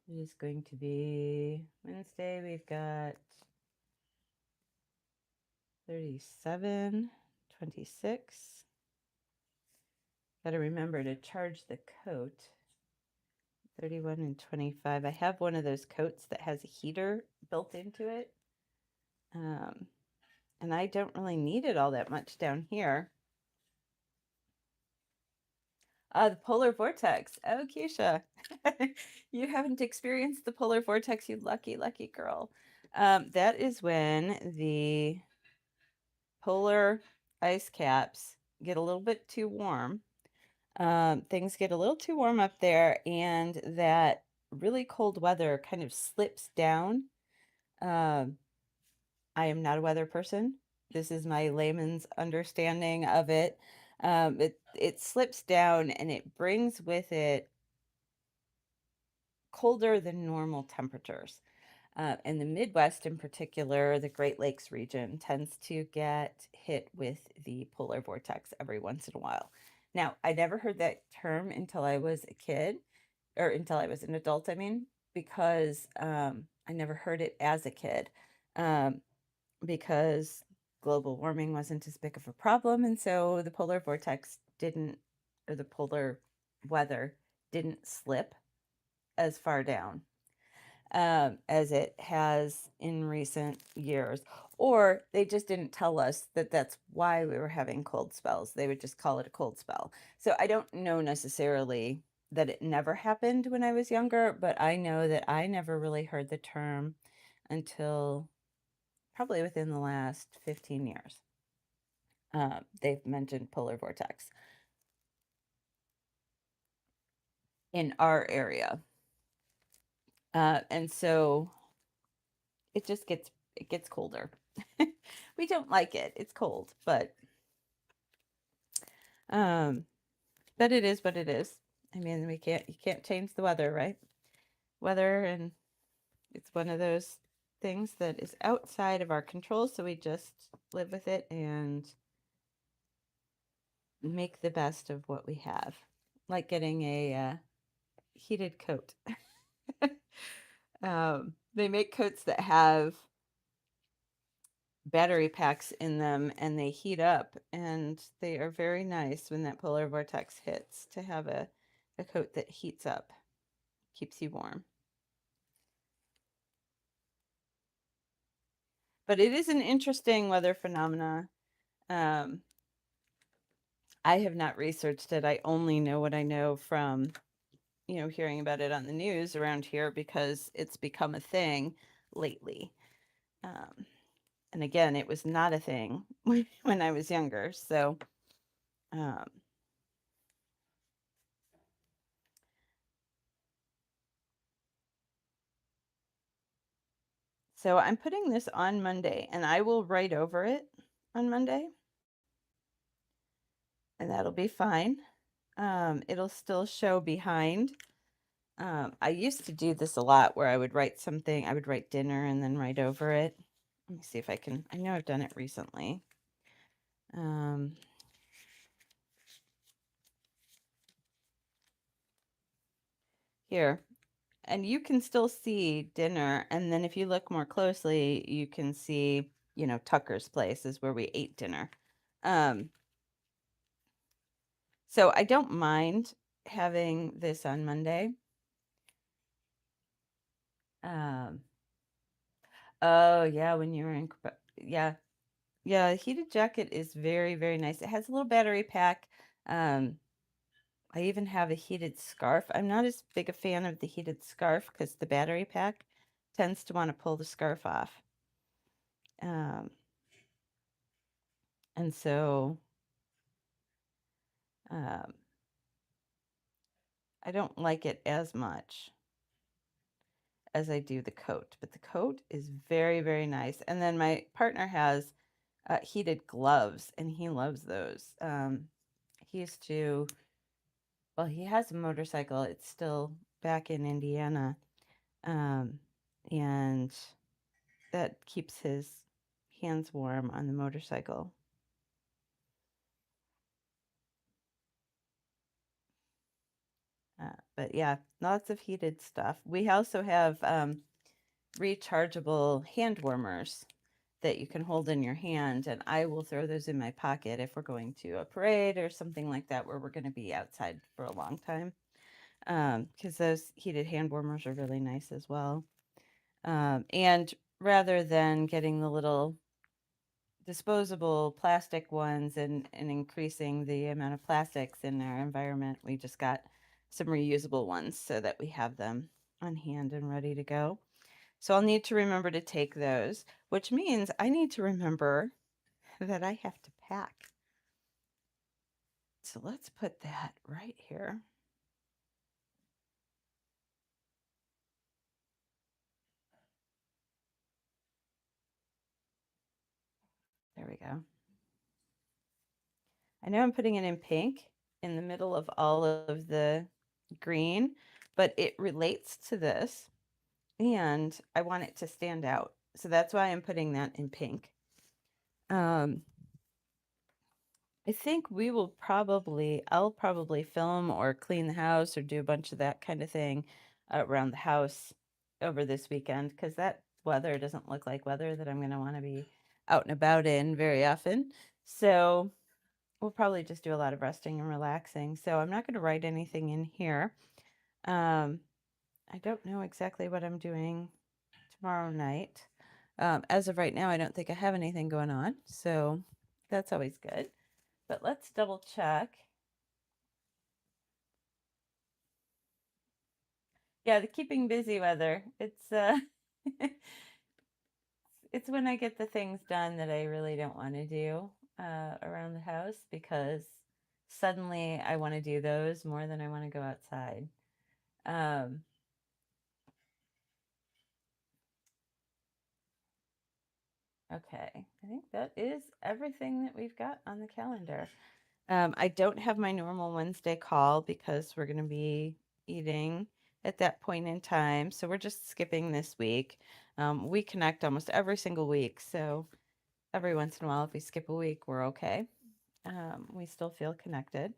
A: It is going to be Wednesday, we've got 37, 26. Got to remember to charge the coat. 31 and 25. I have one of those coats that has a heater built into it. And I don't really need it all that much down here. The polar vortex. Oh, Keisha, you haven't experienced the polar vortex, you lucky, lucky girl. That is when the polar ice caps get a little bit too warm. Things get a little too warm up there, and that really cold weather kind of slips down. Um, I am not a weather person. This is my layman's understanding of it. It slips down and it brings with it colder than normal temperatures. And the Midwest, in particular, the Great Lakes region, tends to get hit with the polar vortex every once in a while. Now, I never heard that term until I was a kid, or until I was an adult, I mean, because I never heard it as a kid. Um, because global warming wasn't as big of a problem. And so the polar vortex didn't, or the polar weather didn't slip as far down as it has in recent years. Or they just didn't tell us that that's why we were having cold spells. They would just call it a cold spell. So I don't know necessarily that it never happened when I was younger, but I know that I never really heard the term until probably within the last 15 years. They've mentioned polar vortex in our area. And so it gets colder. We don't like it. It's cold, um, but it is what it is. I mean, you can't change the weather, right? Weather, and it's one of those things that is outside of our control, so we just live with it and make the best of what we have, like getting a heated coat. They make coats that have battery packs in them and they heat up, and they are very nice when that polar vortex hits to have a coat that heats up, keeps you warm. But it is an interesting weather phenomena. Um, I have not researched it. I only know what I know from, hearing about it on the news around here because it's become a thing lately. Um, and again, it was not a thing when I was younger. Um, so I'm putting this on Monday, and I will write over it on Monday, and that'll be fine. It'll still show behind. I used to do this a lot where I would write dinner and then write over it. Let me see if I know I've done it recently. Um, Here, and you can still see dinner, and then if you look more closely, you can see, Tucker's Place is where we ate dinner. Um, so I don't mind having this on Monday. Um, oh yeah, when you were in, yeah, Yeah, a heated jacket is very, very nice. It has a little battery pack. Um, I even have a heated scarf. I'm not as big a fan of the heated scarf because the battery pack tends to want to pull the scarf off. Um, and so um, I don't like it as much as I do the coat, but the coat is very, very nice. And then my partner has heated gloves, and he loves those. He used to, well, he has a motorcycle. It's still back in Indiana, um, and that keeps his hands warm on the motorcycle. But yeah, lots of heated stuff. We also have rechargeable hand warmers that you can hold in your hand, and I will throw those in my pocket if we're going to a parade or something like that where we're going to be outside for a long time. Because those heated hand warmers are really nice as well. And rather than getting the little disposable plastic ones and increasing the amount of plastics in our environment, we just got some reusable ones so that we have them on hand and ready to go. So I'll need to remember to take those, which means I need to remember that I have to pack. So let's put that right here. There we go. I know I'm putting it in pink in the middle of all of the green, but it relates to this and I want it to stand out. So that's why I'm putting that in pink. Um, I think I'll probably film or clean the house or do a bunch of that kind of thing around the house over this weekend because that weather doesn't look like weather that I'm going to want to be out and about in very often. So we'll probably just do a lot of resting and relaxing. So I'm not going to write anything in here. Um, I don't know exactly what I'm doing tomorrow night. As of right now, I don't think I have anything going on. So that's always good. But let's double check. Yeah, the keeping busy weather. It's it's when I get the things done that I really don't want to do around the house because suddenly I want to do those more than I want to go outside. Um, okay, I think that is everything that we've got on the calendar. I don't have my normal Wednesday call because we're going to be eating at that point in time. So we're just skipping this week. We connect almost every single week. So every once in a while, if we skip a week, we're okay. We still feel connected.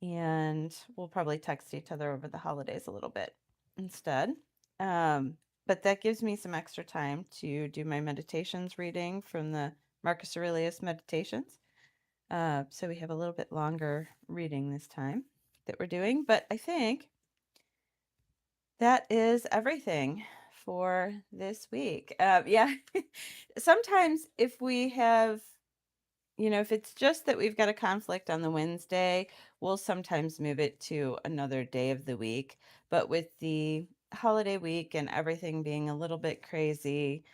A: And we'll probably text each other over the holidays a little bit instead. Um, but that gives me some extra time to do my meditations reading from the Marcus Aurelius Meditations. So we have a little bit longer reading this time that we're doing, but I think that is everything for this week. Yeah, sometimes if we have, if it's just that we've got a conflict on the Wednesday, we'll sometimes move it to another day of the week. But with the holiday week and everything being a little bit crazy,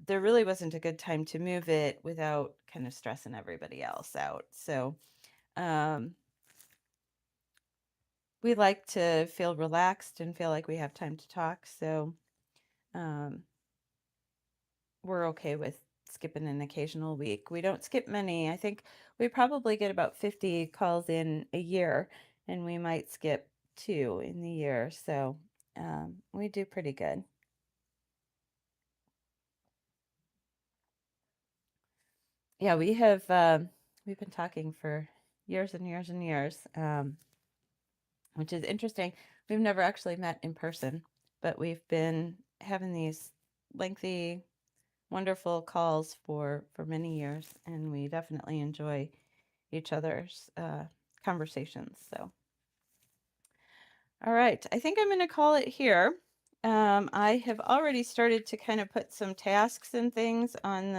A: there really wasn't a good time to move it without kind of stressing everybody else out. So, um, we like to feel relaxed and feel like we have time to talk. So um, we're okay with skipping an occasional week. We don't skip many. I think we probably get about 50 calls in a year, and we might skip two in the year. So we do pretty good. Yeah, we've been talking for years and years and years, which is interesting. We've never actually met in person, but we've been having these lengthy wonderful calls for many years, and we definitely enjoy each other's conversations. So, all right, I think I'm going to call it here. I have already started to kind of put some tasks and things on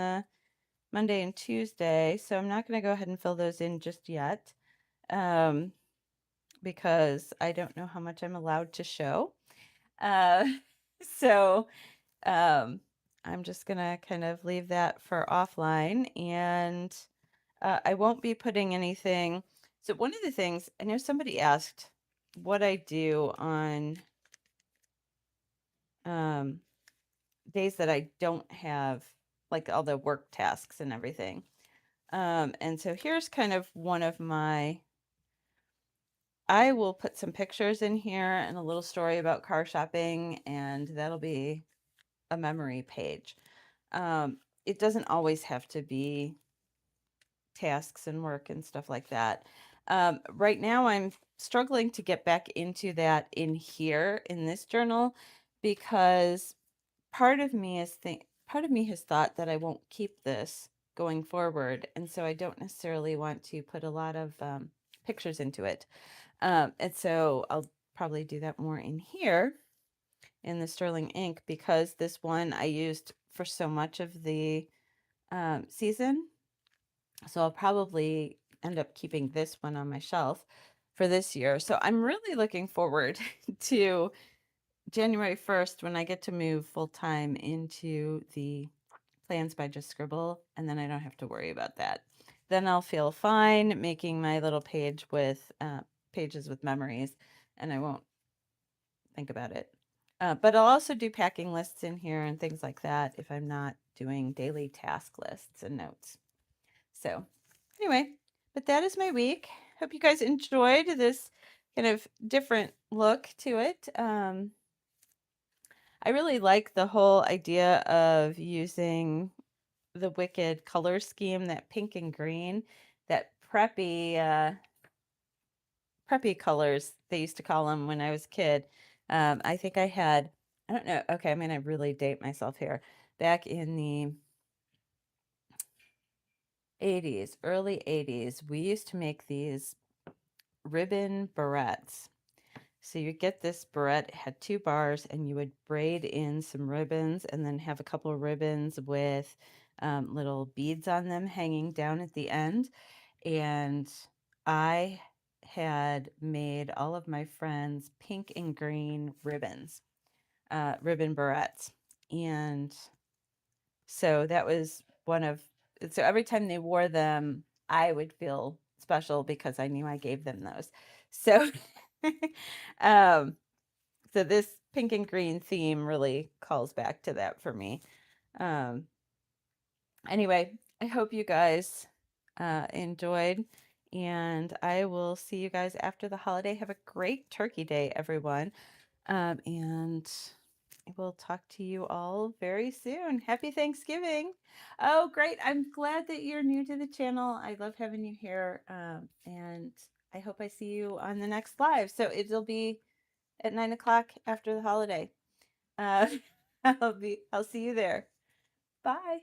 A: Monday and Tuesday, so I'm not going to go ahead and fill those in just yet, um, because I don't know how much I'm allowed to show. Uh, so I'm just going to kind of leave that for offline, and I won't be putting anything. So one of the things, I know somebody asked what I do on days that I don't have like all the work tasks and everything. And so here's kind of one of my, I will put some pictures in here and a little story about car shopping, and that'll be a memory page. It doesn't always have to be tasks and work and stuff like that. Right now, I'm struggling to get back into that in here in this journal, because part of me has thought that I won't keep this going forward, and so I don't necessarily want to put a lot of pictures into it. And so I'll probably do that more in here in the sterling ink, because this one I used for so much of the season. So I'll probably end up keeping this one on my shelf for this year. So I'm really looking forward to January 1st, when I get to move full time into the Plans by Just Scribble, and then I don't have to worry about that. Then I'll feel fine making my little page with pages with memories, and I won't think about it. But I'll also do packing lists in here and things like that if I'm not doing daily task lists and notes. So anyway, but that is my week. Hope you guys enjoyed this kind of different look to it. I really like the whole idea of using the Wicked color scheme, that pink and green, that preppy colors they used to call them when I was a kid. I think I had, I don't know. Okay, I'm gonna really date myself here. Back in the 80s, early 80s, we used to make these ribbon barrettes. So you get this barrette, it had two bars, and you would braid in some ribbons and then have a couple of ribbons with little beads on them hanging down at the end. And I had made all of my friends pink and green ribbons, ribbon barrettes. And so that was so every time they wore them, I would feel special because I knew I gave them those. So, um, so this pink and green theme really calls back to that for me. Um, anyway, I hope you guys enjoyed, and I will see you guys after the holiday. Have a great Turkey Day, everyone. And we'll talk to you all very soon. Happy Thanksgiving. Oh, great. I'm glad that you're new to the channel. I love having you here. And I hope I see you on the next live. So it'll be at 9 o'clock after the holiday. Uh, I'll see you there. Bye.